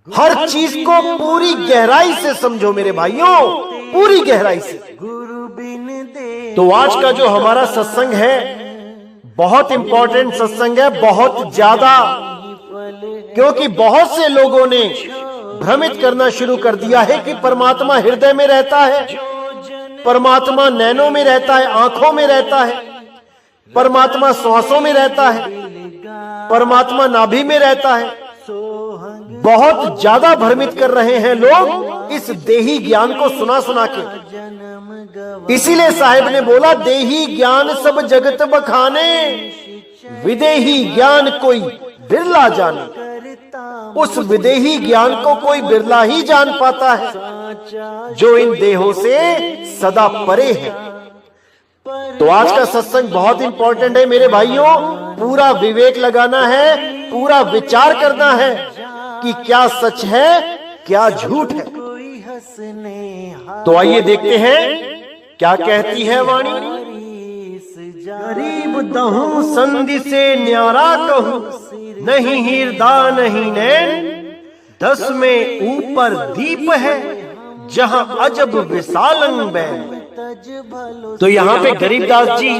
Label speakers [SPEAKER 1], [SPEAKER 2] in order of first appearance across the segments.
[SPEAKER 1] हर चीज को पूरी गहराई से समझो मेरे भाइयों, पूरी गहराई से। तो आज का जो हमारा सत्संग है बहुत इंपॉर्टेंट सत्संग है, बहुत ज्यादा, क्योंकि बहुत से लोगों ने भ्रमित करना शुरू कर दिया है कि परमात्मा हृदय में रहता है, परमात्मा नैनों में रहता है, आंखों में रहता है, परमात्मा श्वासों में रहता है, परमात्मा नाभि में रहता है। बहुत ज्यादा भ्रमित कर रहे हैं लोग इस देही ज्ञान को सुना सुना के। इसीलिए साहिब ने बोला, देही ज्ञान सब जगत बखाने, विदेही ज्ञान कोई बिरला जाने। उस विदेही ज्ञान को कोई बिरला ही जान पाता है जो इन देहों से सदा परे है। तो आज का सत्संग बहुत इंपॉर्टेंट है मेरे भाइयों, पूरा विवेक लगाना है, पूरा विचार करना है कि क्या सच है क्या झूठ है। तो आइए देखते हैं क्या कहती है वाणी। गरीब दहूं संधि से न्यारा कहूं, नहीं हीरदा नहीं नैन, 10 में ऊपर दीप है जहां अजब विशालन बैन। तो यहाँ पे गरीबदास जी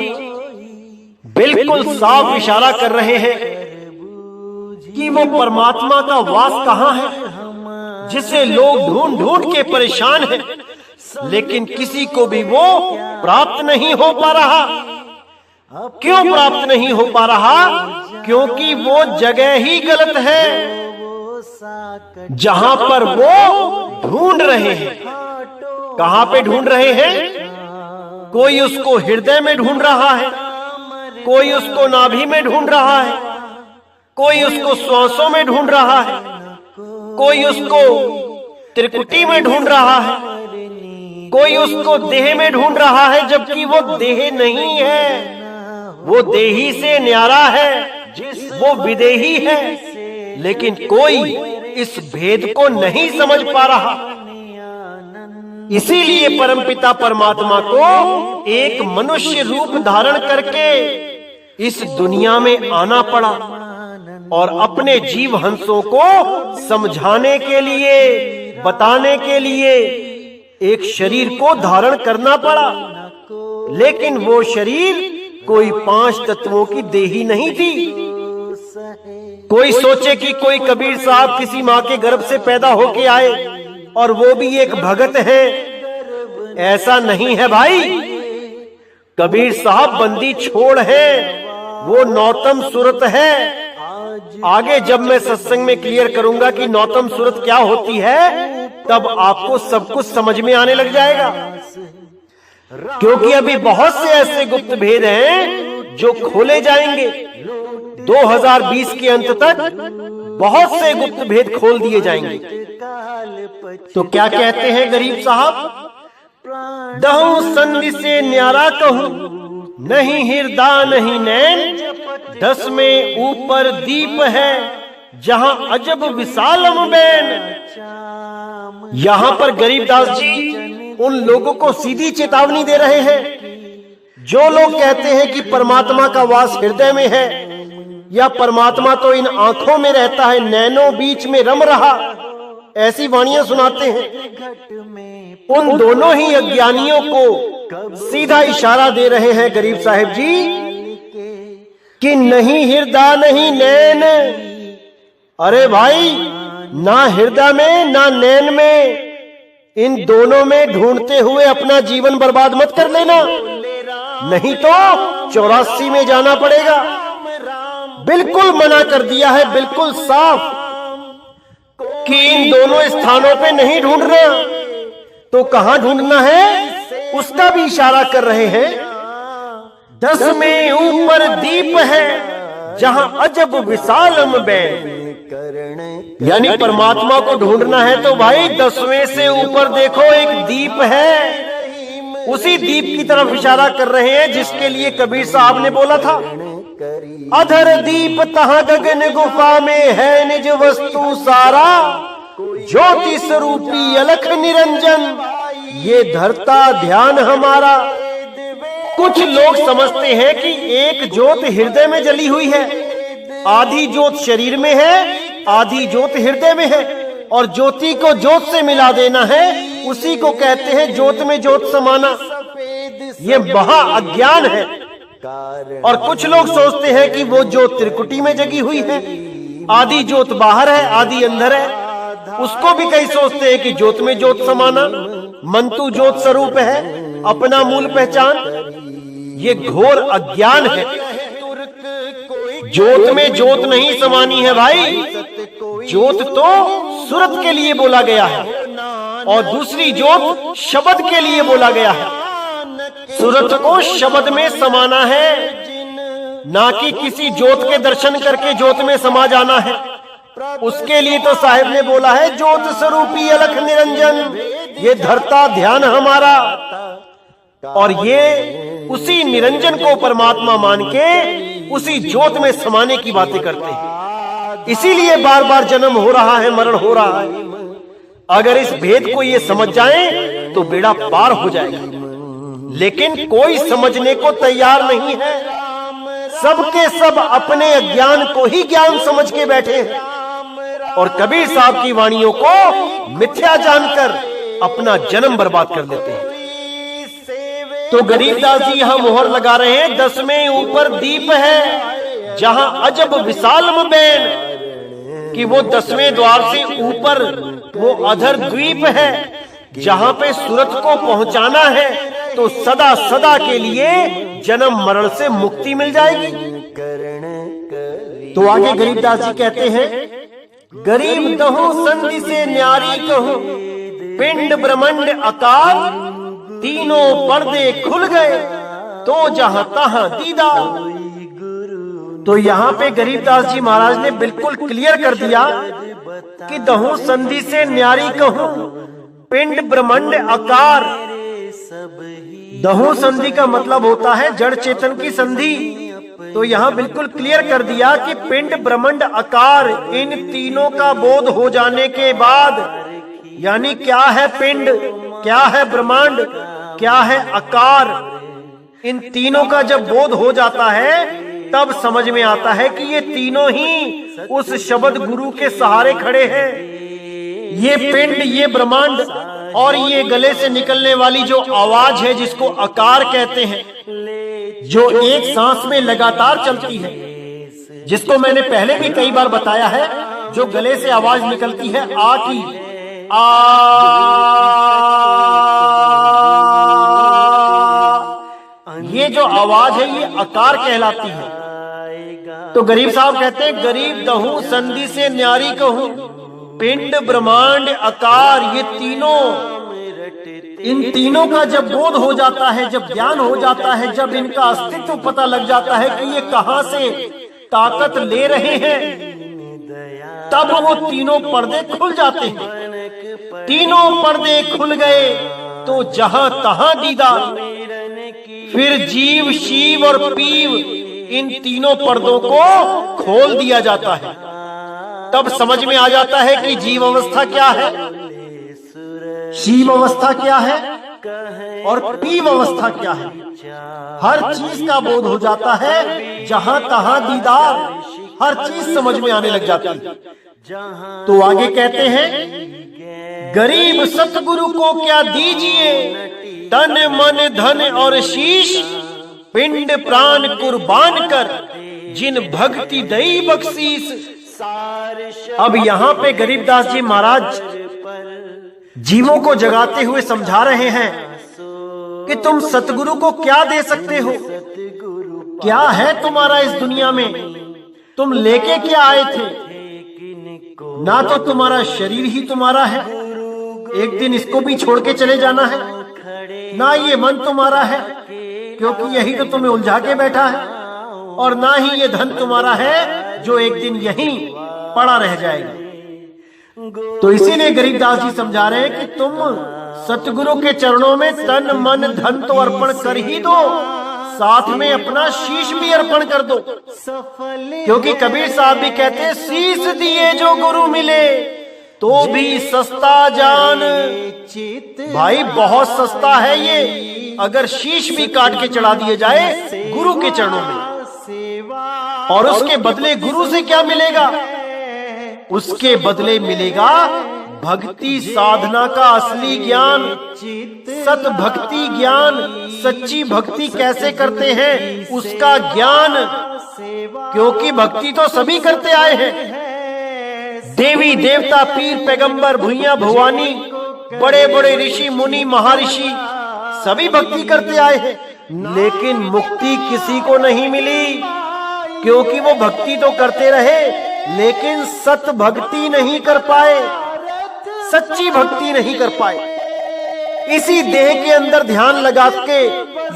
[SPEAKER 1] बिल्कुल साफ इशारा कर रहे हैं कि वो परमात्मा का वास कहाँ है, जिसे लोग ढूंढ ढूंढ के परेशान हैं, लेकिन किसी को भी वो प्राप्त नहीं हो पा रहा। क्यों प्राप्त नहीं हो पा रहा? क्योंकि वो जगह ही गलत है जहां पर वो ढूंढ रहे हैं। कहां पे ढूंढ रहे हैं? कोई उसको हृदय में ढूंढ रहा है, कोई उसको नाभि में ढूंढ रहा है, कोई उसको श्वासों में ढूंढ रहा है, कोई उसको त्रिकुटी में ढूंढ रहा है, कोई उसको देह में ढूंढ रहा है, जबकि वो देह नहीं है, वो देही से न्यारा है, वो विदेही है। लेकिन कोई इस भेद को नहीं समझ पा रहा। इसीलिए परमपिता परमात्मा को एक मनुष्य रूप धारण करके इस दुनिया में आना पड़ा और अपने जीव हंसों को समझाने के लिए, बताने के लिए एक शरीर को धारण करना पड़ा। लेकिन वो शरीर कोई 5 तत्वों की देही नहीं थी। कोई सोचे कि कोई कबीर साहब किसी माँ के गर्भ से पैदा होके आए और वो भी एक भगत है, ऐसा नहीं है भाई। कबीर साहब बंदी छोड़ है, वो नौतम सूरत है। आगे जब मैं सत्संग में क्लियर करूंगा कि नौतम सूरत क्या होती है, तब आपको सब कुछ समझ में आने लग जाएगा। क्योंकि अभी बहुत से ऐसे गुप्त भेद हैं जो खोले जाएंगे। 2020 के अंत तक बहुत से गुप्त भेद खोल दिए जाएंगे। तो क्या कहते हैं गरीब साहब? दहूं संधि से न्यारा कहूं, नहीं हिरदा नहीं नैन, 10 में ऊपर दीप है जहां अजब विशालम बैन। यहां पर गरीबदास जी उन लोगों को सीधी चेतावनी दे रहे हैं जो लोग कहते हैं कि परमात्मा का वास हृदय में है, या परमात्मा तो इन आंखों में रहता है, नैनों बीच में रम रहा, ऐसी वाणियां सुनाते हैं। उन दोनों ही अज्ञानियों को सीधा इशारा दे रहे हैं गरीब साहिब जी कि नहीं हिरदा नहीं नैन। अरे भाई, ना हृदय में ना नैन में, इन दोनों में ढूंढते हुए अपना जीवन बर्बाद मत कर लेना, नहीं तो 84 में जाना पड़ेगा। बिल्कुल मना कर दिया है, बिल्कुल साफ, कि इन दोनों स्थानों पे नहीं ढूंढना। तो कहां ढूंढना है उसका भी इशारा कर रहे हैं। 10 में ऊपर दीप है जहां अजब विशालम बैन। यानी परमात्मा को ढूंढना है तो भाई 10वें से ऊपर देखो एक दीप है, उसी दीप की तरफ इशारा कर रहे हैं जिसके लिए कबीर साहब ने बोला था, अधर दीप तहां गगन गुफा में है निज वस्तु सारा, ज्योति स्वरूपी अलख निरंजन, ये धरता ध्यान हमारा। कुछ लोग समझते हैं कि एक ज्योत हृदय में जली हुई है, आधी ज्योत शरीर में है, आधी ज्योत हृदय में है। और ज्योति को ज्योत से मिला देना है, उसी को कहते हैं ज्योत में ज्योत समाना। ये महा अज्ञान है। और कुछ लोग सोचते हैं कि वो ज्योत त्रिकुटी में जगी हुई है, आदि ज्योत बाहर है, आदि अंदर है। उसको भी कई सोचते हैं कि ज्योत में ज्योत समाना, मंतु ज्योत स्वरूप है, अपना मूल पहचान। ये घोर अज्ञान है। ज्योत में ज्योत नहीं समानी है भाई। ज्योत तो सूरत के लिए बोला गया है और दूसरी ज्योत शब्द के लिए बोला गया है। सूरत को शब्द में समाना है, ना कि किसी ज्योत के दर्शन करके ज्योत में समा जाना है। उसके लिए तो साहिब ने बोला है ज्योत स्वरूपी अलख निरंजन, ये धरता ध्यान हमारा। और ये उसी निरंजन को परमात्मा मान के उसी ज्योत में समाने की बातें करते हैं। इसीलिए बार बार जन्म हो रहा है, मरण हो रहा है। अगर इस भेद को ये समझ जाएं तो बेड़ा पार हो जाएगा। लेकिन कोई समझने को तैयार नहीं है। सबके सब अपने अज्ञान को ही ज्ञान समझ के बैठे हैं और कबीर साहब की वाणियों को मिथ्या जानकर अपना जन्म बर्बाद कर देते हैं। तो गरीबदास जी यहां मोहर लगा रहे हैं, 10वें ऊपर दीप है जहां अजब विशालम बैन, कि वो 10वें द्वार से ऊपर वो अधर द्वीप है जहां पे सूरत को पहुंचाना है तो सदा सदा के लिए जन्म मरण से मुक्ति मिल जाएगी। तो आगे गरीबदास जी कहते हैं, गरीब दहु संधि से न्यारी कहूं, पिंड ब्रह्मंड आकार, तीनों पर्दे खुल गए तो जहां तहां दीदा। तो यहाँ पे गरीबदास जी महाराज ने बिल्कुल क्लियर कर दिया कि दहु संधि से न्यारी कहूं, पिंड ब्रह्मंड आकार। दहु संधि का मतलब होता है जड़ चेतन की संधि। तो यहाँ बिल्कुल क्लियर कर दिया कि पिंड ब्रह्मंड आकार, इन तीनों का बोध हो जाने के बाद, यानी क्या है पिंड, क्या है ब्रह्मांड, क्या है आकार, इन तीनों का जब बोध हो जाता है तब समझ में आता है कि ये तीनों ही उस शब्द गुरु के सहारे खड़े हैं। ये पिंड, ये ब्रह्मांड और ये गले से निकलने वाली जो आवाज है जिसको आकार कहते हैं, जो एक सांस में लगातार चलती है, जिसको मैंने पहले भी कई बार बताया है, जो गले से आवाज निकलती है आ की, आ, ये जो आवाज है ये आकार कहलाती है। तो गरीब साहब कहते हैं, गरीब दहूं संधि से न्यारी कहूं, पिंड ब्रह्मांड आकार, ये तीनों, इन तीनों का जब बोध हो जाता है, जब ज्ञान हो जाता है, जब इनका अस्तित्व पता लग जाता है कि ये कहां से ताकत ले रहे हैं, तब वो तीनों पर्दे खुल जाते हैं। तीनों पर्दे खुल गए तो जहां तहां दीदार। फिर जीव, शिव और पीव, इन तीनों पर्दों को खोल दिया जाता है। तब समझ में आ जाता है कि जीव अवस्था क्या है, शिव अवस्था क्या है और पीव अवस्था क्या है। हर चीज का बोध हो जाता है, जहां तहां दीदार, हर चीज समझ में आने लग जाती है। तो आगे कहते हैं, गरीब सतगुरु को क्या दीजिए, तन मन धन और शीश, पिंड प्राण कुर्बान कर, जिन भक्ति दई बख्शीश। अब यहाँ पे गरीबदास जी महाराज जीवों को जगाते हुए समझा रहे हैं कि तुम सतगुरु को क्या दे सकते हो, क्या है तुम्हारा इस दुनिया में, तुम लेके क्या आए थे। ना तो तुम्हारा शरीर ही तुम्हारा है, एक दिन इसको भी छोड़ के चले जाना है, ना ये मन तुम्हारा है क्योंकि यही तो तुम्हें उलझा के बैठा है, और ना ही ये धन तुम्हारा है जो एक दिन यहीं पड़ा रह जाएगा। तो इसीलिए गरीबदास जी समझा रहे हैं कि तुम सतगुरु के चरणों में तन मन धन तो अर्पण कर ही दो, साथ में अपना शीश भी अर्पण कर दो। क्योंकि कबीर साहब भी कहते हैं, शीश दिए जो गुरु मिले तो भी सस्ता जान। भाई बहुत सस्ता है ये, अगर शीश भी काट के चढ़ा दिए जाए गुरु के चरणों में। और उसके बदले गुरु से क्या मिलेगा, उसके बदले मिलेगा भक्ति साधना का असली ज्ञान, सत भक्ति ज्ञान, सच्ची भक्ति कैसे करते हैं उसका ज्ञान, क्योंकि भक्ति तो सभी करते आए हैं। देवी देवता, पीर पैगंबर, भुइयां भवानी, बड़े बड़े ऋषि मुनि महर्षि सभी भक्ति करते आए हैं, लेकिन मुक्ति किसी को नहीं मिली, क्योंकि वो भक्ति तो करते रहे लेकिन सत भक्ति नहीं कर पाए, सच्ची भक्ति नहीं कर पाए। इसी देह के अंदर ध्यान लगा के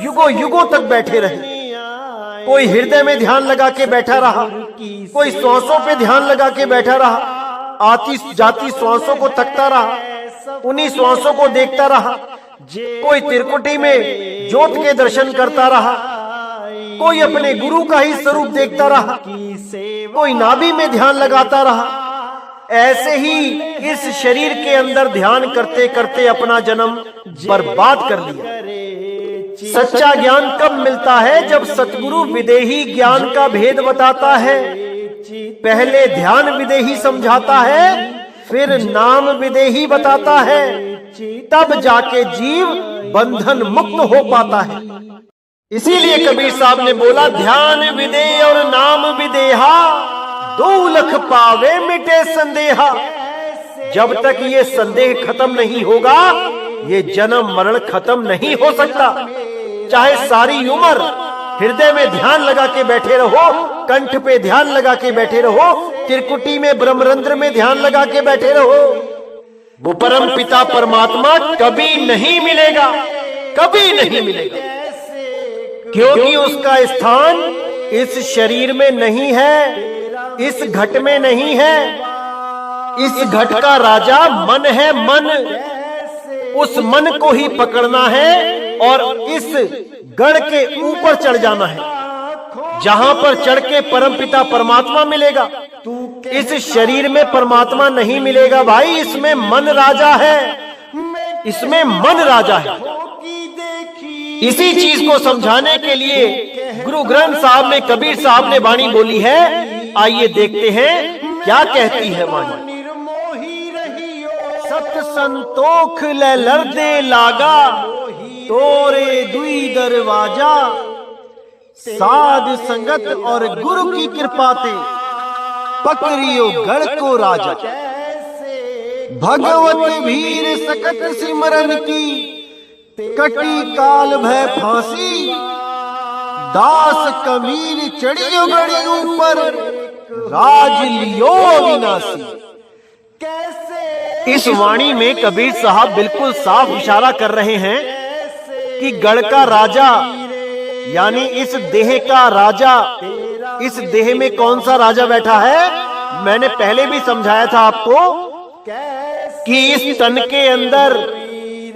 [SPEAKER 1] युगों युगों तक बैठे रहे। कोई हृदय में ध्यान लगा के बैठा रहा, कोई श्वासों पे ध्यान लगा के बैठा रहा, आती जाती श्वासों को तकता रहा, उन्हीं श्वासों को देखता रहा। कोई त्रिकुटी में ज्योत के दर्शन करता रहा, कोई अपने गुरु का ही स्वरूप देखता रहा, कोई नाभि में ध्यान लगाता रहा। ऐसे ही इस शरीर के अंदर ध्यान करते करते अपना जन्म बर्बाद कर लिया। सच्चा ज्ञान कब मिलता है? जब सतगुरु विदेही ज्ञान का भेद बताता है। पहले ध्यान विदेही समझाता है, फिर नाम विदेही बताता है, तब जाके जीव बंधन मुक्त हो पाता है। इसीलिए कबीर साहब ने बोला, ध्यान विदेह और नाम विदेहा, दो लख पावे मिटे संदेहा। जब तक ये संदेह खत्म नहीं होगा, ये जन्म मरण खत्म नहीं हो सकता। चाहे सारी उम्र हृदय में ध्यान लगा के बैठे रहो, कंठ पे ध्यान लगा के बैठे रहो, त्रिकुटी में ब्रह्मरंध्र में ध्यान लगा के बैठे रहो, वो परम पिता परमात्मा कभी नहीं मिलेगा, कभी नहीं मिलेगा, क्योंकि उसका स्थान इस शरीर में नहीं है, इस घट में नहीं है। इस घट का राजा मन है, मन। उस मन को ही पकड़ना है और इस गढ़ के ऊपर चढ़ जाना है, जहां पर चढ़ के परमपिता परमात्मा मिलेगा। इस शरीर में परमात्मा नहीं मिलेगा भाई, इसमें मन राजा है, इसमें मन राजा है। इसी चीज को समझाने के लिए गुरु ग्रंथ साहब में कबीर साहब ने वाणी बोली है। आइए देखते हैं क्या कहती है वाणी। सत संतोख ले लर्दे लागा, तोरे दुई दरवाजा, साध संगत और गुरु की कृपा ते, पकड़ियो गढ़ को राजा। भगवत भीर सकत सिमरन की, कटी काल भय फांसी, दास कबीर चढ़ियो गढ़ ऊपर, राज लियो विनाशी। इस वाणी में कबीर साहब बिल्कुल साफ इशारा कर रहे हैं कि गढ़ का राजा यानी इस देह का राजा, इस देह में कौन सा राजा बैठा है? मैंने पहले भी समझाया था आपको कि इस तन के अंदर,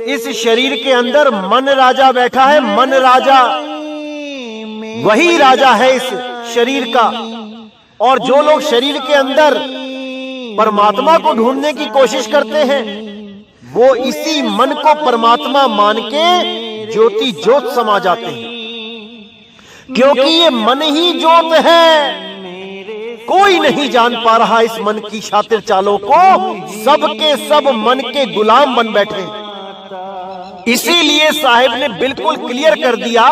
[SPEAKER 1] इस शरीर के अंदर मन राजा बैठा है। मन राजा वही राजा है इस शरीर का। और जो लोग शरीर के अंदर परमात्मा को ढूंढने की कोशिश करते हैं, वो इसी मन को परमात्मा मान के ज्योति ज्योत समा जाते हैं, क्योंकि ये मन ही ज्योत है। कोई नहीं जान पा रहा इस मन की शातिर चालों को, सब के सब मन के गुलाम बन बैठे। इसीलिए साहिब ने बिल्कुल क्लियर कर दिया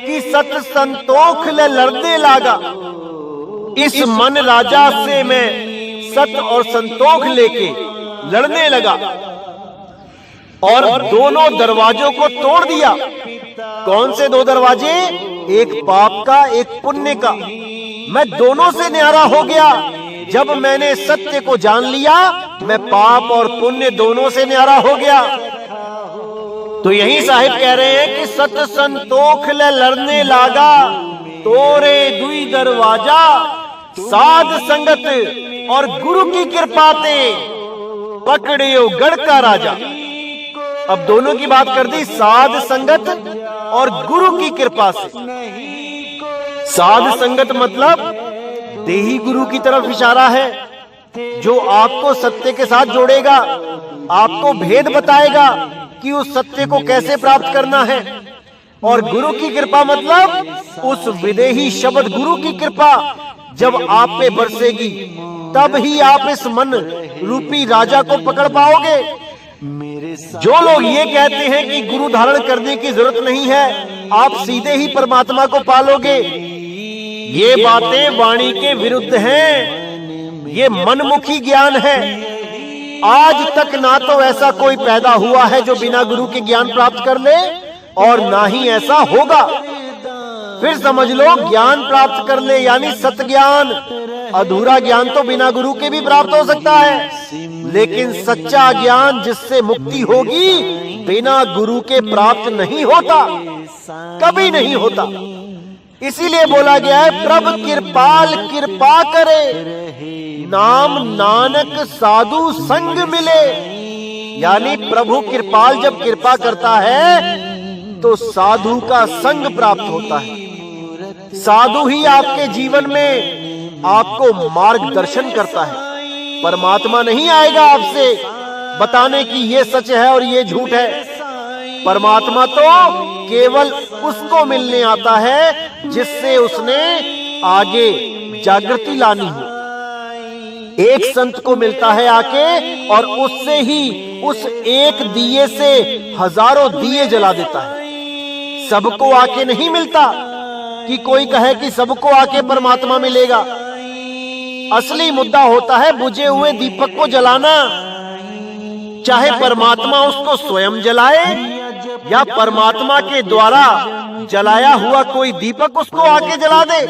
[SPEAKER 1] कि सत संतोख ले लड़ने लागा। इस मन राजा से मैं सत और संतोख लेके लड़ने लगा और दोनों दरवाजों को तोड़ दिया। कौन से दो दरवाजे? एक पाप का, एक पुण्य का। मैं दोनों से न्यारा हो गया। जब मैंने सत्य को जान लिया, मैं पाप और पुण्य दोनों से न्यारा हो गया। तो यही साहिब कह रहे हैं कि सत संतोख ले लड़ने लागा, तोरे दुई दरवाजा, साध संगत और गुरु की कृपा ते, पकड़ियो गढ़ का राजा। अब दोनों की बात कर दी, साध संगत और गुरु की कृपा से। साध संगत मतलब देही गुरु की तरफ इशारा है, जो आपको सत्य के साथ जोड़ेगा, आपको भेद बताएगा कि उस सत्य को कैसे प्राप्त करना है। और गुरु की कृपा मतलब उस विदेही शब्द गुरु की कृपा जब आप पे बरसेगी, तब ही आप इस मन रूपी राजा को पकड़ पाओगे। जो लोग ये कहते हैं कि गुरु धारण करने की जरूरत नहीं है, आप सीधे ही परमात्मा को पालोगे, ये बातें वाणी के विरुद्ध हैं। ये मनमुखी ज्ञान है। आज तक ना तो ऐसा कोई पैदा हुआ है जो बिना गुरु के ज्ञान प्राप्त कर ले, और ना ही ऐसा होगा। फिर समझ लो, ज्ञान प्राप्त कर ले यानी सत ज्ञान। अधूरा ज्ञान तो बिना गुरु के भी प्राप्त हो सकता है, लेकिन सच्चा ज्ञान जिससे मुक्ति होगी बिना गुरु के प्राप्त नहीं होता, कभी नहीं होता। इसीलिए बोला गया है, प्रभु कृपाल कृपा करे, नाम नानक साधु संग मिले। यानी प्रभु कृपाल जब कृपा करता है तो साधु का संग प्राप्त होता है। साधु ही आपके जीवन में आपको मार्गदर्शन करता है। परमात्मा नहीं आएगा आपसे बताने की ये सच है और ये झूठ है। परमात्मा तो केवल उसको मिलने आता है जिससे उसने आगे जागृति लानी हो। एक संत को मिलता है आके, और उससे ही उस एक दिए से हजारों दिए जला देता है। सबको आके नहीं मिलता कि कोई कहे कि सबको आके परमात्मा मिलेगा। असली मुद्दा होता है बुझे हुए दीपक को जलाना। चाहे परमात्मा उसको स्वयं जलाए या परमात्मा के द्वारा जलाया हुआ कोई दीपक उसको आके जला दे।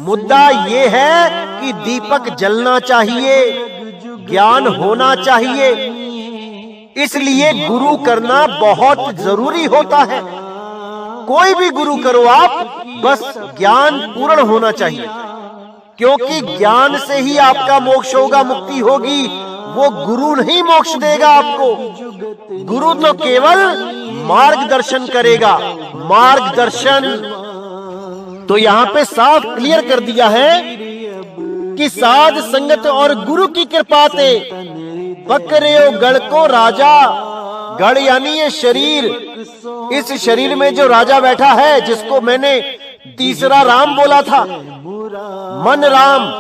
[SPEAKER 1] मुद्दा ये है कि दीपक जलना चाहिए, ज्ञान होना चाहिए। इसलिए गुरु करना बहुत जरूरी होता है। कोई भी गुरु करो आप, बस ज्ञान पूर्ण होना चाहिए, क्योंकि ज्ञान से ही आपका मोक्ष होगा, मुक्ति होगी। वो गुरु नहीं मोक्ष देगा आपको। गुरु तो केवल मार्गदर्शन करेगा, मार्गदर्शन। तो यहाँ पे साफ क्लियर कर दिया है कि साध संगत और गुरु की कृपा से पकड़े गढ़ को राजा। गढ़ यानी ये शरीर। इस शरीर में जो राजा बैठा है, जिसको मैंने तीसरा राम बोला था, मन राम।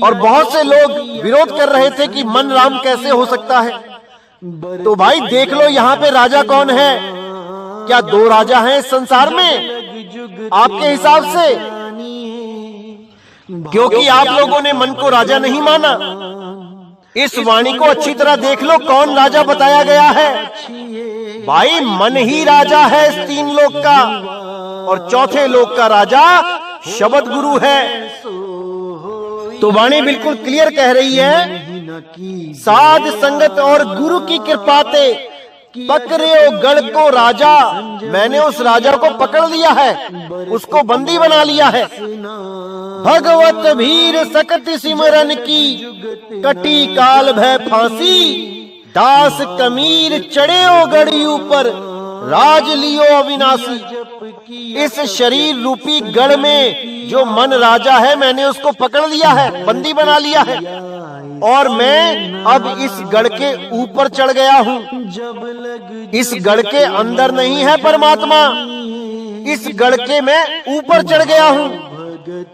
[SPEAKER 1] और बहुत से लोग विरोध कर रहे थे कि मन राम कैसे हो सकता है। तो भाई देख लो यहाँ पे राजा कौन है। क्या दो राजा हैं इस संसार में आपके हिसाब से? क्योंकि आप लोगों ने मन को राजा नहीं माना। इस वाणी को अच्छी तरह देख लो, कौन राजा बताया गया है। भाई मन ही राजा है इस तीन लोक का, और चौथे लोक का राजा शब्द गुरु है। तो वाणी बिल्कुल क्लियर कह रही है, साध संगत और गुरु की कृपा से पकड़े गढ़ को राजा। मैंने उस राजा को पकड़ लिया है, उसको बंदी बना लिया है। भगवत भीर सकत सिमरन की, कटी काल भय फांसी। दास कमीर चढ़े ओ गढ़ी ऊपर, राज लियो अविनाशी। इस शरीर रूपी गढ़ में जो मन राजा है, मैंने उसको पकड़ लिया है, बंदी बना लिया है, और मैं अब इस गढ़ के ऊपर चढ़ गया हूँ। इस गढ़ के अंदर नहीं है परमात्मा, इस गढ़ के मैं ऊपर चढ़ गया हूँ,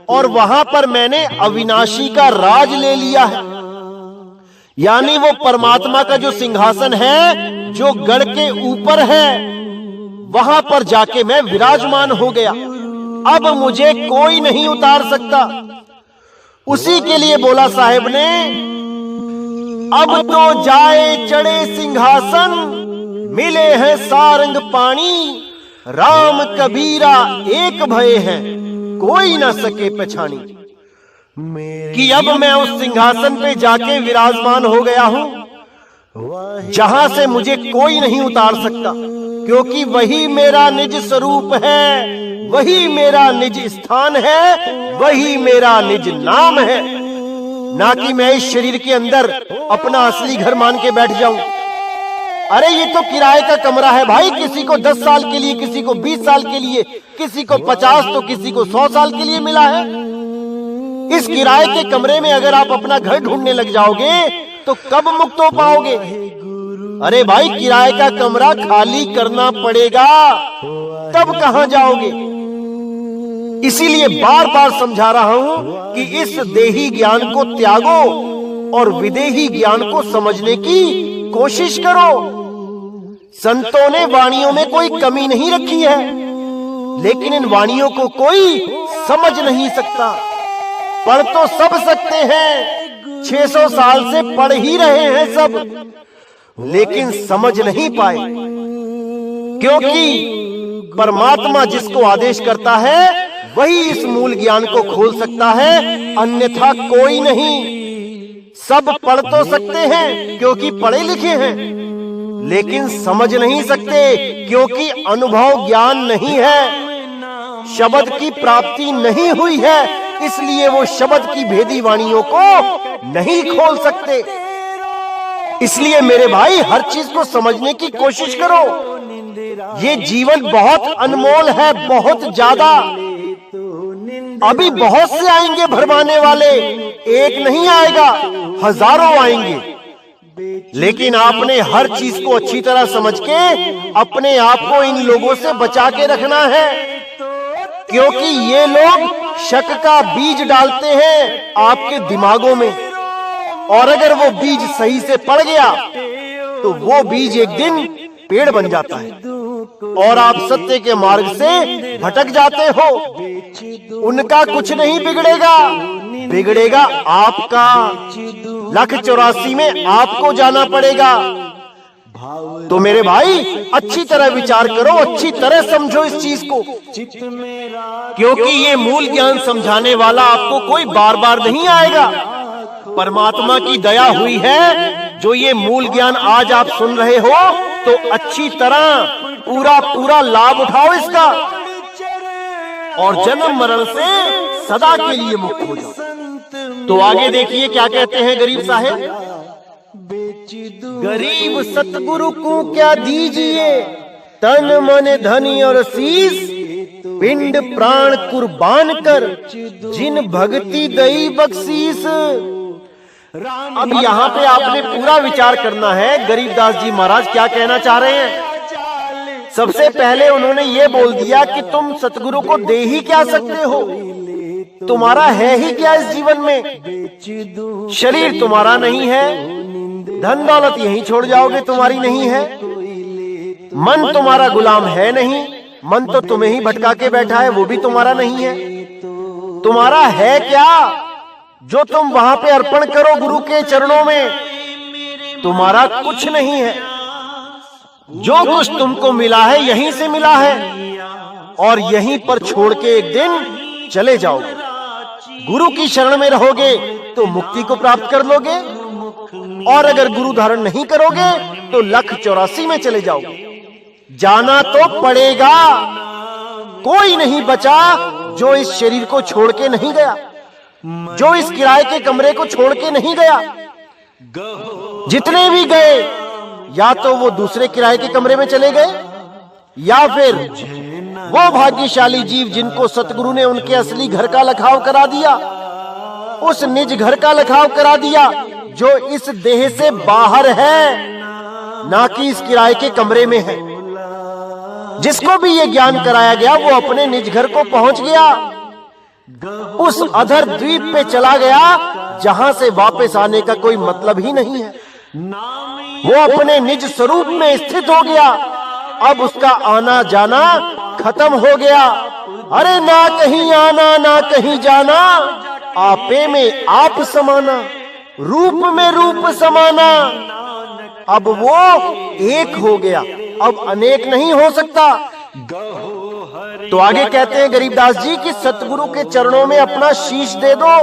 [SPEAKER 1] और वहां पर मैंने अविनाशी का राज ले लिया है। यानी वो परमात्मा का जो सिंहासन है, जो गढ़ के ऊपर है, वहां पर जाके मैं विराजमान हो गया। अब मुझे कोई नहीं उतार सकता। उसी के लिए बोला साहेब ने, अब तो जाए चढ़े सिंहासन, मिले हैं सारंग पानी। राम कबीरा एक भय है, कोई ना सके पहचानी। कि अब मैं उस सिंहासन पे जाके विराजमान हो गया हूं, जहां से मुझे कोई नहीं उतार सकता, क्योंकि वही मेरा निज स्वरूप है, वही मेरा निज स्थान है, वही मेरा निज नाम है। ना कि मैं इस शरीर के अंदर अपना असली घर मान के बैठ जाऊं। अरे ये तो किराए का कमरा है भाई, किसी को 10 साल के लिए, किसी को 20 साल के लिए, किसी को 50 तो किसी को 100 साल के लिए मिला है। इस किराए के कमरे में अगर आप अपना घर ढूंढने लग जाओगे तो कब मुक्त हो पाओगे? अरे भाई, किराए का कमरा खाली करना पड़ेगा, तब कहां जाओगे? इसीलिए बार बार समझा रहा हूं कि इस देही ज्ञान को त्यागो और विदेही ज्ञान को समझने की कोशिश करो। संतों ने वाणियों में कोई कमी नहीं रखी है, लेकिन इन वाणियों को कोई समझ नहीं सकता। पढ़ तो सब सकते हैं, 600 साल से पढ़ ही रहे हैं सब, लेकिन समझ नहीं पाए, क्योंकि परमात्मा जिसको आदेश करता है वही इस मूल ज्ञान को खोल सकता है, अन्यथा कोई नहीं। सब पढ़ तो सकते हैं क्योंकि पढ़े लिखे हैं, लेकिन समझ नहीं सकते क्योंकि अनुभव ज्ञान नहीं है, शब्द की प्राप्ति नहीं हुई है, इसलिए वो शब्द की भेदी वाणियों को नहीं खोल सकते। इसलिए मेरे भाई हर चीज को समझने की कोशिश करो। ये जीवन बहुत अनमोल है, बहुत ज्यादा। अभी बहुत से आएंगे भरमाने वाले, एक नहीं आएगा, हजारों आएंगे। लेकिन आपने हर चीज को अच्छी तरह समझ के अपने आप को इन लोगों से बचा के रखना है, क्योंकि ये लोग शक का बीज डालते हैं आपके दिमागों में, और अगर वो बीज सही से पड़ गया तो वो बीज एक दिन पेड़ बन जाता है और आप सत्य के मार्ग से भटक जाते हो। उनका कुछ नहीं बिगड़ेगा, बिगड़ेगा आपका। 184 में आपको जाना पड़ेगा। तो मेरे भाई अच्छी तरह विचार करो, अच्छी तरह समझो इस चीज को, क्योंकि ये मूल ज्ञान समझाने वाला आपको कोई बार बार नहीं आएगा। परमात्मा की दया हुई है, जो ये मूल ज्ञान आज आप सुन रहे हो, तो अच्छी तरह पूरा लाभ उठाओ इसका, और जन्म मरण से सदा के लिए मुक्त हो जाओ। तो आगे देखिए क्या कहते हैं गरीब साहेब। गरीब सतगुरु को क्या दीजिए, तन मन धन और शीस, पिंड प्राण कुर्बान कर, जिन भक्ति दई बख्शीस। अब यहाँ पे आपने पूरा विचार करना है गरीबदास जी महाराज क्या कहना चाह रहे हैं। सबसे पहले उन्होंने ये बोल दिया कि तुम सतगुरु को दे ही क्या सकते हो, तुम्हारा है ही क्या इस जीवन में। शरीर तुम्हारा नहीं है, धन दौलत यहीं छोड़ जाओगे, तुम्हारी नहीं है। मन तुम्हारा गुलाम है नहीं, मन तो तुम्हें ही भटका के बैठा है, वो भी तुम्हारा नहीं है। तुम्हारा है क्या जो तुम वहां पे अर्पण करो गुरु के चरणों में? तुम्हारा कुछ नहीं है। जो कुछ तुमको मिला है यहीं से मिला है, और यहीं पर छोड़ के एक दिन चले जाओगे। गुरु की शरण में रहोगे तो मुक्ति को प्राप्त कर लोगे, और अगर गुरु धारण नहीं करोगे तो 184 में चले जाओगे। जाना तो पड़ेगा, कोई नहीं बचा जो इस शरीर को छोड़ के नहीं गया, जो इस किराए के कमरे को छोड़ के नहीं गया। जितने भी गए, या तो वो दूसरे किराए के कमरे में चले गए, या फिर वो भाग्यशाली जीव जिनको सतगुरु ने उनके असली घर का लखाव करा दिया, उस निज घर का लखाव करा दिया जो इस देह से बाहर है, ना कि इस किराए के कमरे में है। जिसको भी ये ज्ञान कराया गया वो अपने निज घर को पहुंच गया, उस अधर द्वीप पे चला गया जहां से वापस आने का कोई मतलब ही नहीं है। वो अपने निज स्वरूप में स्थित हो गया, अब उसका आना जाना खत्म हो गया। अरे ना कहीं आना ना कहीं जाना, आपे में आप समाना, रूप में रूप समाना। अब वो एक हो गया, अब अनेक नहीं हो सकता। तो आगे कहते हैं गरीबदास जी कि सतगुरु के चरणों में अपना शीश दे दो।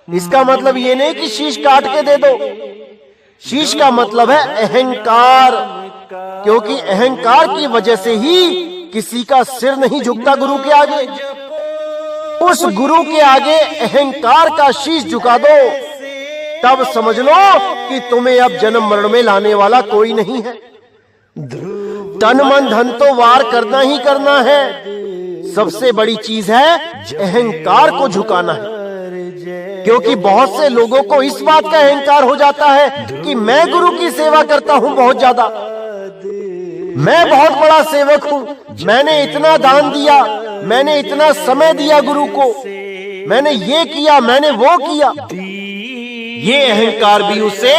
[SPEAKER 1] इसका मतलब ये नहीं कि शीश काट के दे दो, शीश का मतलब है अहंकार, क्योंकि अहंकार की वजह से ही किसी का सिर नहीं झुकता गुरु के आगे। उस गुरु के आगे अहंकार का शीश झुका दो, तब समझ लो कि तुम्हें अब जन्म मरण में लाने वाला कोई नहीं है। तन मन धन तो वार करना ही करना है, सबसे बड़ी चीज है अहंकार को झुकाना है। क्योंकि बहुत से लोगों को इस बात का अहंकार हो जाता है कि मैं गुरु की सेवा करता हूं बहुत ज्यादा, मैं बहुत बड़ा सेवक हूं, मैंने इतना दान दिया, मैंने इतना समय दिया गुरु को, मैंने ये किया, मैंने वो किया, ये अहंकार भी उसे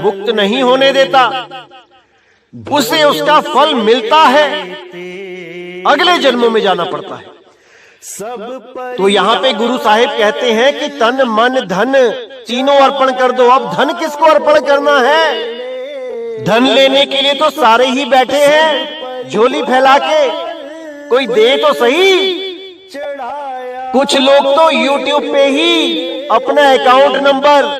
[SPEAKER 1] मुक्त नहीं होने देता। उसे उसका फल मिलता है, अगले जन्मों में जाना पड़ता है। तो यहाँ पे गुरु साहिब कहते हैं कि तन मन धन तीनों अर्पण कर दो। अब धन किसको अर्पण करना है? धन लेने के लिए तो सारे ही बैठे हैं झोली फैला के, कोई दे तो सही। कुछ लोग तो YouTube पे ही अपना अकाउंट नंबर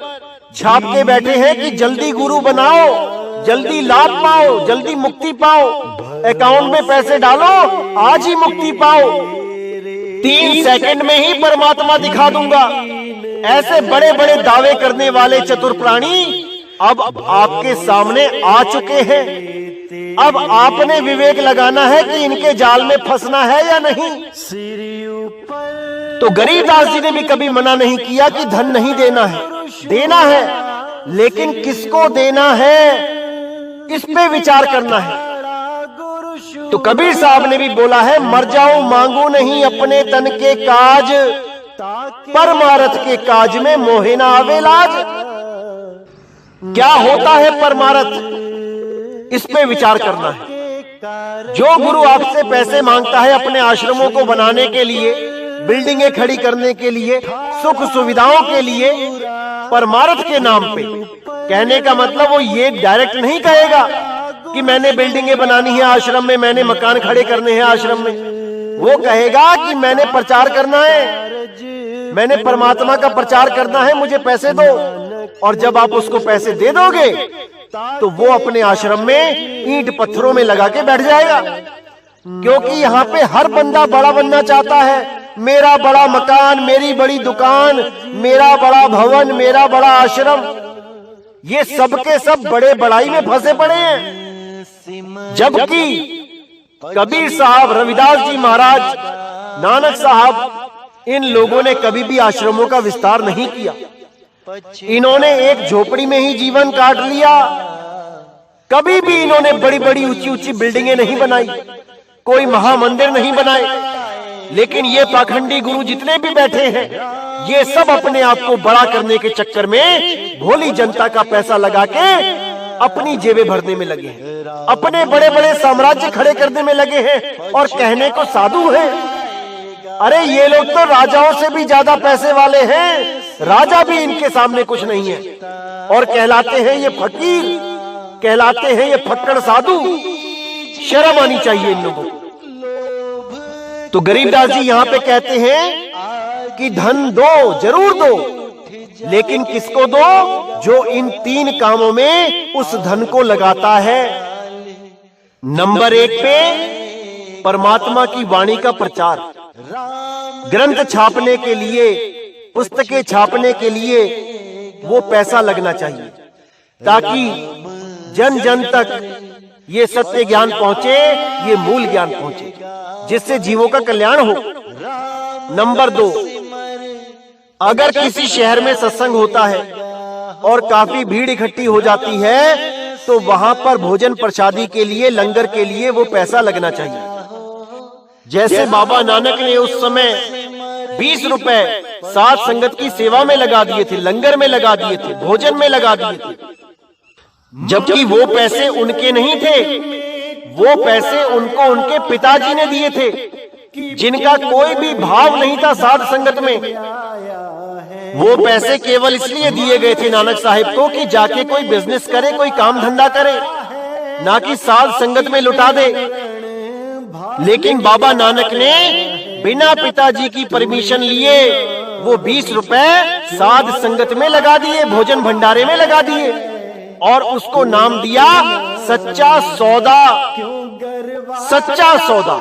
[SPEAKER 1] छाप के बैठे हैं कि जल्दी गुरु बनाओ, जल्दी लाभ पाओ, जल्दी मुक्ति पाओ, अकाउंट में पैसे डालो, आज ही मुक्ति पाओ, 3 सेकंड में ही परमात्मा दिखा दूंगा। ऐसे बड़े बड़े दावे करने वाले चतुर प्राणी अब आपके सामने आ चुके हैं। अब आपने विवेक लगाना है कि इनके जाल में फंसना है या नहीं। तो गरीबदास जी ने भी कभी मना नहीं किया कि धन नहीं देना है, देना है, लेकिन किसको देना है इस पे विचार करना है। तो कबीर साहब ने भी बोला है, मर जाऊं मांगू नहीं अपने तन के काज, परमारथ के काज में मोहे ना आवे लाज। क्या होता है परमारथ, इस पे विचार करना है। जो गुरु आपसे पैसे मांगता है अपने आश्रमों को बनाने के लिए, बिल्डिंगें खड़ी करने के लिए, सुख सुविधाओं के लिए, परमार्थ के नाम पे, कहने का मतलब वो ये डायरेक्ट नहीं कहेगा कि मैंने बिल्डिंगें बनानी है आश्रम में, मैंने मकान खड़े करने हैं आश्रम में। वो कहेगा कि मैंने प्रचार करना है, मैंने परमात्मा का प्रचार करना है, मुझे पैसे दो। और जब आप उसको पैसे दे दोगे तो वो अपने आश्रम में ईंट पत्थरों में लगा के बैठ जाएगा। क्योंकि यहाँ पे हर बंदा बड़ा बनना चाहता है। मेरा बड़ा मकान, मेरी बड़ी दुकान, मेरा बड़ा भवन, मेरा बड़ा आश्रम, ये सब के सब बड़े बड़ाई में फंसे पड़े हैं। जबकि कबीर साहब, रविदास जी महाराज, नानक साहब, इन लोगों ने कभी भी आश्रमों का विस्तार नहीं किया। इन्होंने एक झोपड़ी में ही जीवन काट लिया। कभी भी इन्होंने बड़ी बड़ी ऊंची ऊंची बिल्डिंगें नहीं बनाई, कोई महामंदिर नहीं बनाए। लेकिन ये पाखंडी गुरु जितने भी बैठे हैं, ये सब अपने आप को बड़ा करने के चक्कर में भोली जनता का पैसा लगा के अपनी जेबें भरने में लगे हैं, अपने बड़े बड़े साम्राज्य खड़े करने में लगे हैं और कहने को साधु हैं। अरे ये लोग तो राजाओं से भी ज्यादा पैसे वाले हैं, राजा भी इनके सामने कुछ नहीं है। और कहलाते हैं ये फकीर, कहलाते हैं ये फक्कड़ साधु। शर्म आनी चाहिए इन लोगों को। तो गरीबदास जी यहाँ पे कहते हैं कि धन दो, जरूर दो, लेकिन किसको दो? जो इन 3 कामों में उस धन को लगाता है। नंबर 1 पे परमात्मा की वाणी का प्रचार, ग्रंथ छापने के लिए, पुस्तकें छापने के लिए वो पैसा लगना चाहिए, ताकि जन जन तक ये सत्य ज्ञान पहुंचे, ये मूल ज्ञान पहुंचे, जिससे जीवों का कल्याण हो। नंबर 2, अगर किसी शहर में सत्संग होता है और काफी भीड़ इकट्ठी हो जाती है, तो वहां पर भोजन प्रसादी के लिए, लंगर के लिए वो पैसा लगना चाहिए। जैसे बाबा नानक ने उस समय 20 रुपए साध संगत की सेवा में लगा दिए थे, लंगर में लगा दिए थे, भोजन में लगा दिए थे। जबकि वो पैसे उनके नहीं थे, वो पैसे उनको उनके पिताजी ने दिए थे, जिनका कोई भी भाव नहीं था साध संगत में। वो पैसे केवल इसलिए दिए गए थे नानक साहिब को कि जाके कोई बिजनेस करे, कोई काम धंधा करे, ना कि साध संगत में लुटा दे। लेकिन बाबा नानक ने बिना पिताजी की परमिशन लिए वो 20 रुपए साध संगत में लगा दिए, भोजन भंडारे में लगा दिए, और उसको नाम दिया सच्चा सौदा। सच्चा सौदा।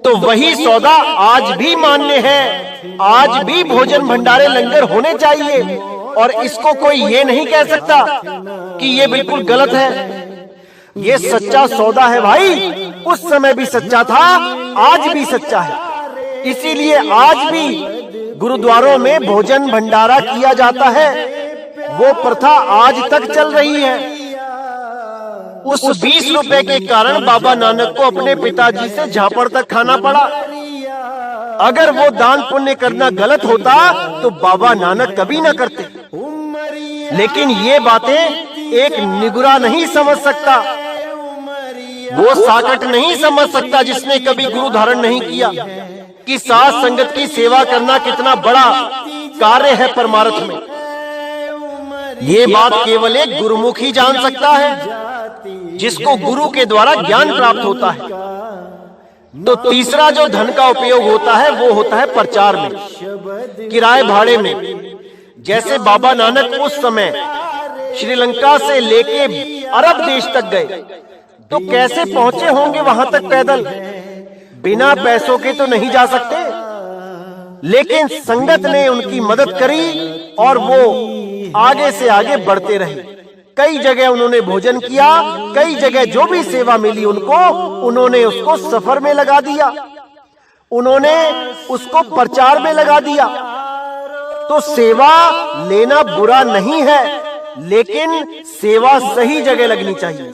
[SPEAKER 1] तो वही सौदा आज भी मान्य है, आज भी भोजन भंडारे लंगर होने चाहिए, और इसको कोई ये नहीं कह सकता कि ये बिल्कुल गलत है। ये सच्चा सौदा है भाई, उस समय भी सच्चा था, आज भी सच्चा है। इसीलिए आज भी गुरुद्वारों में भोजन भंडारा किया जाता है, वो प्रथा आज तक चल रही है। उस 20 रुपए के कारण बाबा नानक को अपने पिताजी से झापड़ तक खाना पड़ा। अगर वो दान पुण्य करना गलत होता तो बाबा नानक कभी ना करते। लेकिन ये बातें एक निगुरा नहीं समझ सकता, वो साकट नहीं समझ सकता जिसने कभी गुरु धारण नहीं किया कि साथ संगत की सेवा करना कितना बड़ा कार्य है परमार्थ में। ये बात केवल एक गुरुमुख ही जान सकता है, जिसको गुरु के द्वारा ज्ञान प्राप्त होता है। तो तीसरा जो धन का उपयोग होता है वो होता है प्रचार में, किराए भाड़े में। जैसे बाबा नानक उस समय श्रीलंका से लेके अरब देश तक गए, तो कैसे पहुंचे होंगे वहां तक पैदल? बिना पैसों के तो नहीं जा सकते, लेकिन संगत ने उनकी मदद करी और वो आगे से आगे बढ़ते रहे। कई जगह उन्होंने भोजन किया, कई जगह जो भी सेवा मिली उनको, उन्होंने उसको सफर में लगा दिया, उन्होंने उसको प्रचार में लगा दिया। तो सेवा लेना बुरा नहीं है, लेकिन सेवा सही जगह लगनी चाहिए।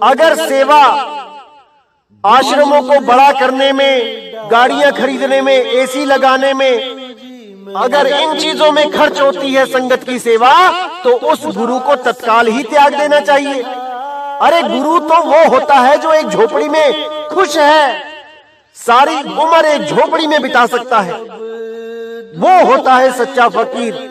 [SPEAKER 1] अगर सेवा आश्रमों को बड़ा करने में, गाड़ियां खरीदने में, एसी लगाने में, अगर इन चीजों में खर्च होती है संगत की सेवा, तो उस गुरु को तत्काल ही त्याग देना चाहिए। अरे गुरु तो वो होता है जो एक झोपड़ी में खुश है, सारी उम्र एक झोपड़ी में बिता सकता है, वो होता है सच्चा फकीर।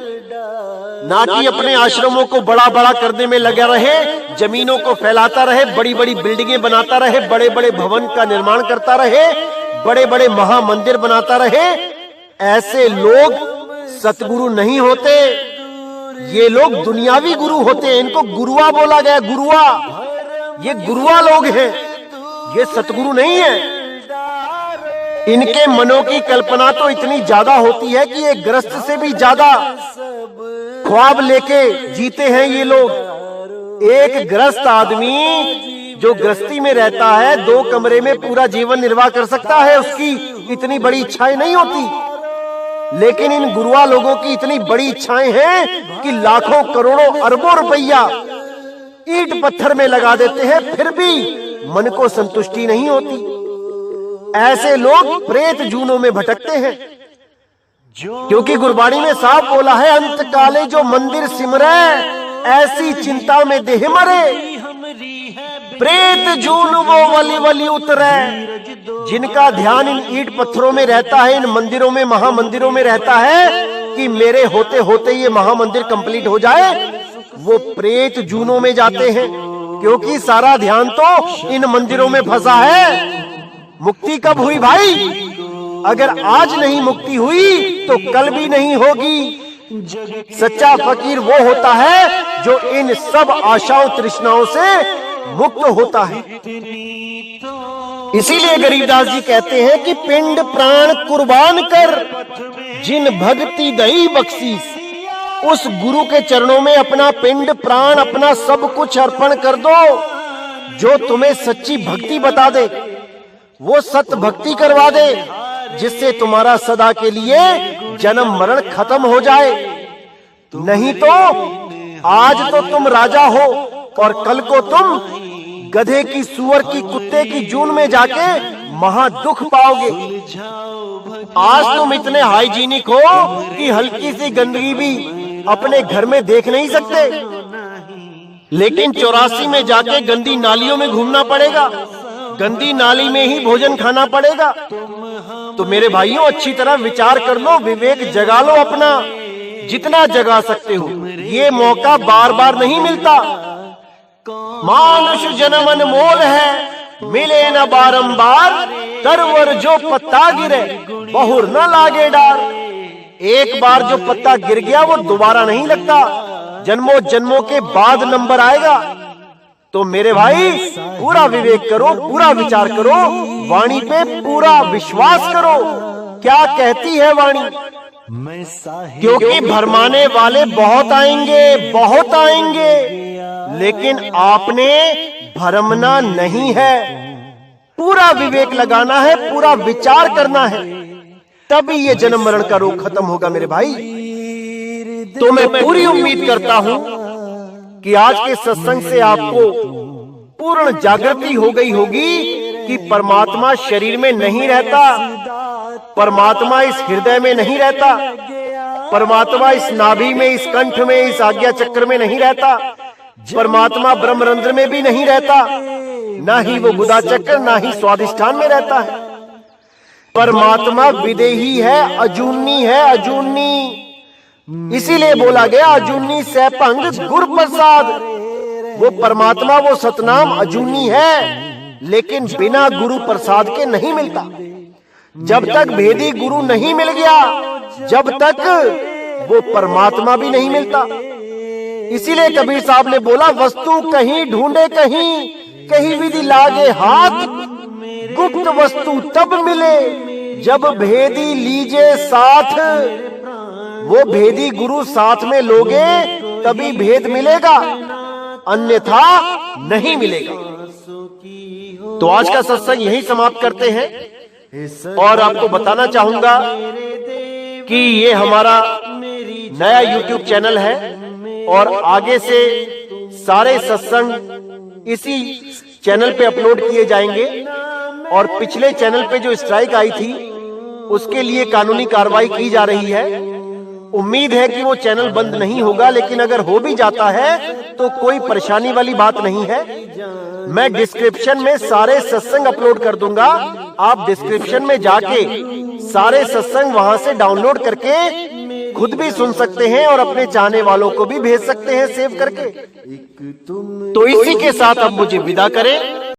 [SPEAKER 1] ना कि अपने आश्रमों को बड़ा बड़ा करने में लगा रहे, जमीनों को फैलाता रहे, बड़ी बड़ी बिल्डिंगें बनाता रहे, बड़े बड़े भवन का निर्माण करता रहे, बड़े बड़े महामंदिर बनाता रहे। ऐसे लोग सतगुरु नहीं होते, ये लोग दुनियावी गुरु होते हैं। इनको गुरुआ बोला गया, गुरुआ। ये गुरुआ लोग हैं, ये सतगुरु नहीं है। इनके मनों की कल्पना तो इतनी ज्यादा होती है कि एक ग्रस्त से भी ज्यादा ख्वाब लेके जीते हैं ये लोग। एक ग्रस्त आदमी जो गृहस्थी में रहता है, 2 कमरे में पूरा जीवन निर्वाह कर सकता है, उसकी इतनी बड़ी इच्छाएं नहीं होती। लेकिन इन गुरुआ लोगों की इतनी बड़ी इच्छाएं हैं कि लाखों करोड़ों अरबों रुपया ईंट पत्थर में लगा देते हैं, फिर भी मन को संतुष्टि नहीं होती। ऐसे लोग प्रेत जूनों में भटकते हैं, क्योंकि गुरबाणी में साफ बोला है, अंत काले जो मंदिर सिमरे, ऐसी चिंता में देह मरे। प्रेत जून वो वली वली उतरे। जिनका ध्यान इन ईंट पत्थरों में रहता है, इन मंदिरों में, महामंदिरों में रहता है कि मेरे होते होते ये महामंदिर कंप्लीट हो जाए, वो प्रेत जूनों में जाते हैं, क्योंकि सारा ध्यान तो इन मंदिरों में फंसा है। मुक्ति कब हुई भाई? अगर आज नहीं मुक्ति हुई तो कल भी नहीं होगी। सच्चा फकीर वो होता है जो इन सब आशाओं तृष्णाओं से मुक्त होता है। इसीलिए गरीबदास जी कहते हैं कि पिंड प्राण कुर्बान कर, जिन भक्ति दई बख्शीस। उस गुरु के चरणों में अपना पिंड प्राण, अपना सब कुछ अर्पण कर दो, जो तुम्हें सच्ची भक्ति बता दे, वो सत भक्ति करवा दे, जिससे तुम्हारा सदा के लिए जन्म मरण खत्म हो जाए। नहीं तो आज तो तुम राजा हो और कल को तुम गधे की, सुअर की, कुत्ते की जून में जाके महा दुख पाओगे। आज तुम इतने हाइजीनिक हो कि हल्की सी गंदगी भी अपने घर में देख नहीं सकते, लेकिन 84 में जाके गंदी नालियों में घूमना पड़ेगा, गंदी नाली में ही भोजन खाना पड़ेगा। तो मेरे भाइयों, अच्छी तरह विचार कर लो, विवेक जगा लो अपना, जितना जगा सकते हो। ये मौका बार बार नहीं मिलता। मानुष जन्म अनमोल है, मिले न बारंबार, तरवर जो पत्ता गिरे बहुर न लागे डार। एक बार जो पत्ता गिर गया वो दोबारा नहीं लगता, जन्मों जन्मों के बाद नंबर आएगा। तो मेरे भाई, पूरा विवेक करो, पूरा विचार करो, वाणी पे पूरा विश्वास करो। क्या कहती है वाणी? क्योंकि भरमाने वाले बहुत आएंगे, बहुत आएंगे, लेकिन आपने भरमना नहीं है। पूरा विवेक लगाना है, पूरा विचार करना है, तभी ये जन्म मरण का रोग खत्म होगा मेरे भाई। तो मैं पूरी उम्मीद करता हूं कि आज के सत्संग से आपको पूर्ण जागृति हो गई होगी कि परमात्मा शरीर में नहीं रहता, परमात्मा इस हृदय में नहीं रहता, परमात्मा इस नाभि में, इस कंठ में, इस आज्ञा चक्र में नहीं रहता, परमात्मा ब्रह्मरंध्र में भी नहीं रहता, ना ही वो गुदा चक्र, ना ही स्वादिष्ठान में रहता है। परमात्मा विदेही है, अजूनी है, अजूनी। इसीलिए बोला गया अजूनी सैपंग गुर प्रसाद। वो परमात्मा, वो सतनाम अजूनी है, लेकिन बिना गुरु प्रसाद के नहीं मिलता। जब तक भेदी गुरु नहीं मिल गया, जब तक वो परमात्मा भी नहीं मिलता। इसीलिए कबीर साहब ने बोला, वस्तु कहीं ढूंढे कहीं, कहीं विधि लागे हाथ, गुप्त वस्तु तब मिले जब भेदी लीजे साथ। वो भेदी गुरु साथ में लोगे तभी भेद मिलेगा, अन्यथा नहीं मिलेगा। तो आज का सत्संग यही समाप्त करते हैं और आपको बताना चाहूंगा कि ये हमारा नया YouTube चैनल है और आगे से सारे सत्संग इसी चैनल पे अपलोड किए जाएंगे। और पिछले चैनल पे जो स्ट्राइक आई थी उसके लिए कानूनी कार्रवाई की जा रही है। उम्मीद है कि वो चैनल बंद नहीं होगा, लेकिन अगर हो भी जाता है तो कोई परेशानी वाली बात नहीं है। मैं डिस्क्रिप्शन में सारे सत्संग अपलोड कर दूंगा। आप डिस्क्रिप्शन में जाके सारे सत्संग वहां से डाउनलोड करके खुद भी सुन सकते हैं और अपने चाहने वालों को भी भेज सकते हैं सेव करके। तो इसी के साथ अब मुझे विदा करें।